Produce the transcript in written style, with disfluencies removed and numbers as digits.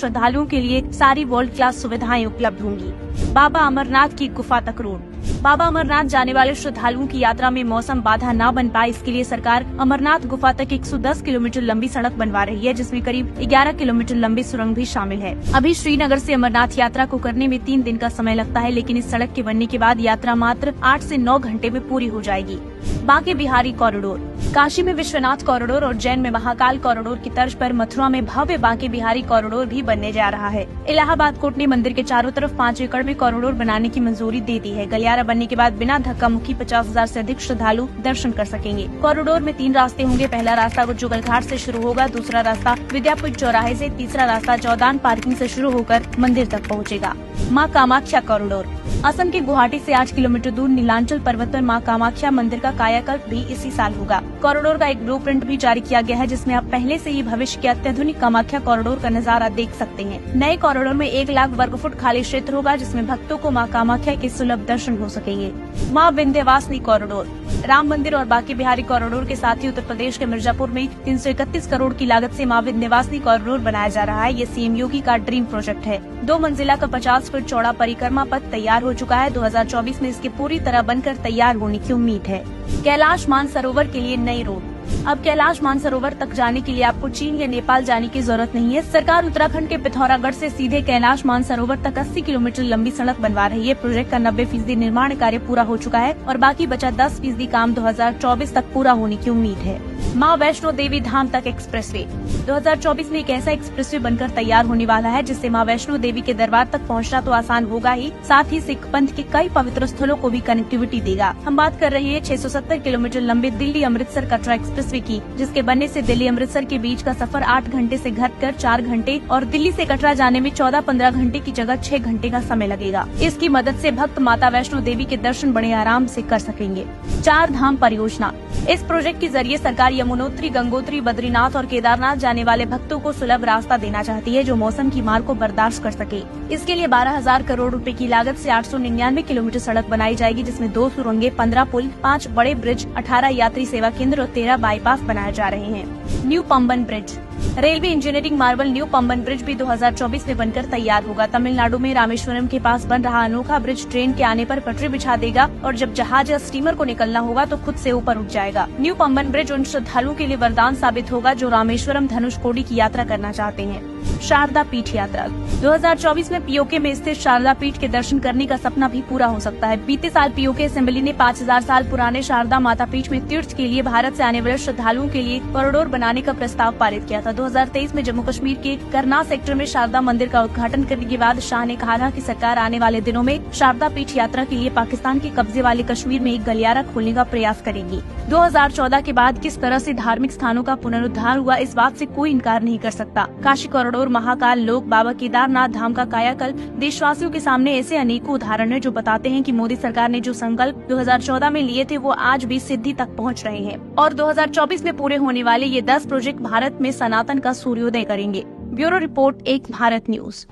श्रद्धालुओं के लिए सारी वर्ल्ड क्लास सुविधाएं उपलब्ध होंगी। बाबा अमरनाथ की गुफा तक रोड। बाबा अमरनाथ जाने वाले श्रद्धालुओं की यात्रा में मौसम बाधा न बन पाए, इसके लिए सरकार अमरनाथ गुफा तक 110 किलोमीटर लंबी सड़क बनवा रही है, जिसमें करीब 11 किलोमीटर लंबी सुरंग भी शामिल है। अभी श्रीनगर से अमरनाथ यात्रा को करने में 3 दिन का समय लगता है, लेकिन इस सड़क के बनने के बाद यात्रा मात्र 8 से 9 घंटे में पूरी हो जाएगी। बांके बिहारी कॉरिडोर। काशी में विश्वनाथ कॉरिडोर और जैन में महाकाल कॉरिडोर की तर्ज पर मथुरा में भव्य बांके बिहारी कॉरिडोर भी बनने जा रहा है। इलाहाबाद कोर्ट ने मंदिर के चारों तरफ 5 एकड़ में कॉरिडोर बनाने की मंजूरी दे दी है। गलियारा बनने के बाद बिना धक्का मुक्की 50,000 से अधिक श्रद्धालु दर्शन कर सकेंगे। कॉरिडोर में 3 रास्ते होंगे। पहला रास्ता जुगल घाट से शुरू होगा, दूसरा रास्ता विद्यापीठ चौराहे से, तीसरा रास्ता चौदान पार्किंग से शुरू होकर मंदिर तक पहुंचेगा। मां कामाख्या कॉरिडोर। असम के गुवाहाटी से 8 किलोमीटर दूर नीलांचल पर्वत पर मां कामाख्या मंदिर का कायाकल्प भी इसी साल होगा। कॉरिडोर का एक ब्लूप्रिंट भी जारी किया गया है, जिसमें आप पहले से ही भविष्य के अत्याधुनिक कामाख्या कॉरिडोर का नजारा देख सकते हैं। नए कॉरिडोर में 1 लाख वर्ग फुट खाली क्षेत्र होगा, जिसमें भक्तों को मां कामाख्या के सुलभ दर्शन हो सकेंगे। मां विंध्यवासिनी कॉरिडोर। राम मंदिर और बांके बिहारी कॉरिडोर के साथ ही उत्तर प्रदेश के मिर्जापुर में 331 करोड़ की लागत से मां विंध्यवासिनी कॉरिडोर बनाया जा रहा है। ये सीएम योगी का ड्रीम प्रोजेक्ट है। 2 मंजिला का 50 फीट चौड़ा परिक्रमा पथ तैयार हो चुका है। 2024 में इसके पूरी तरह बनकर तैयार होने की उम्मीद है। कैलाश मानसरोवर के लिए नई रोड। अब कैलाश मानसरोवर तक जाने के लिए आपको चीन या नेपाल जाने की जरूरत नहीं है। सरकार उत्तराखंड के पिथौरागढ़ से सीधे कैलाश मानसरोवर तक 80 किलोमीटर लंबी सड़क बनवा रही है। प्रोजेक्ट का 90% निर्माण कार्य पूरा हो चुका है और बाकी बचा 10% काम 2024 तक पूरा होने की उम्मीद है। मां वैष्णो देवी धाम तक एक्सप्रेसवे। 2024 में एक ऐसा एक्सप्रेसवे बनकर तैयार होने वाला है, जिससे मां वैष्णो देवी के दरबार तक पहुंचना तो आसान होगा ही, साथ ही सिख पंथ के कई पवित्र स्थलों को भी कनेक्टिविटी देगा। हम बात कर रहे हैं 670 किलोमीटर लंबे दिल्ली अमृतसर कटरा एक्सप्रेसवे की, जिसके बनने से दिल्ली अमृतसर के बीच का सफर 8 घंटे से घटकर 4 घंटे और दिल्ली से कटरा जाने में 14-15 घंटे की जगह 6 घंटे का समय लगेगा। इसकी मदद से भक्त माता वैष्णो देवी के दर्शन बड़े आराम से कर सकेंगे। 4 धाम परियोजना। इस प्रोजेक्ट के जरिए सरकार यमुनोत्री, गंगोत्री, बद्रीनाथ और केदारनाथ जाने वाले भक्तों को सुलभ रास्ता देना चाहती है, जो मौसम की मार को बर्दाश्त कर सके। इसके लिए 12,000 करोड़ रुपए की लागत से 899 किलोमीटर सड़क बनाई जाएगी, जिसमें 2 सुरंगें, 15 पुल, 5 बड़े ब्रिज, 18 यात्री सेवा केंद्र और 13 बाईपास बनाए जा रहे हैं। New Pamban bridge. Railway engineering marble new Pamban bridge भी 2024 में बनकर तैयार होगा। तमिलनाडु में रामेश्वरम के पास बन रहा अनोखा ब्रिज ट्रेन के आने पर पटरी बिछा देगा और जब जहाज या स्टीमर को निकलना होगा तो खुद से ऊपर उठ जाएगा। न्यू पंबन ब्रिज उन श्रद्धालुओं के लिए वरदान साबित होगा जो रामेश्वरम धनुषकोडी की यात्रा करना चाहते हैं। शारदा पीठ यात्रा। 2024 में पीओके में स्थित शारदा पीठ के दर्शन करने का सपना भी पूरा हो सकता है। बीते साल पीओके असेंबली ने 5000 साल पुराने शारदा माता पीठ में तीर्थ के लिए भारत से आने वाले श्रद्धालुओं के लिए कॉरिडोर बनाने का प्रस्ताव पारित किया था। 2023 में जम्मू कश्मीर के करनाल सेक्टर में शारदा मंदिर का उद्घाटन करने के बाद शाह ने कहा था कि सरकार आने वाले दिनों में शारदा पीठ यात्रा के लिए पाकिस्तान के कब्जे वाले कश्मीर में एक गलियारा खोलने का प्रयास करेगी। 2014 के बाद किस तरह से धार्मिक स्थानों का पुनरुद्धार हुआ, इस बात से कोई इनकार नहीं कर सकता। काशी कॉरिडोर, महाकाल लोक, बाबा केदारनाथ धाम का कायाकल्प, देशवासियों के सामने ऐसे अनेकों उदाहरण हैं जो बताते हैं कि मोदी सरकार ने जो संकल्प 2014 में लिए थे वो आज भी सिद्धि तक पहुंच रहे हैं और 2024 में पूरे होने वाले ये 10 प्रोजेक्ट भारत में सनातन का सूर्योदय करेंगे। ब्यूरो रिपोर्ट, एक भारत न्यूज।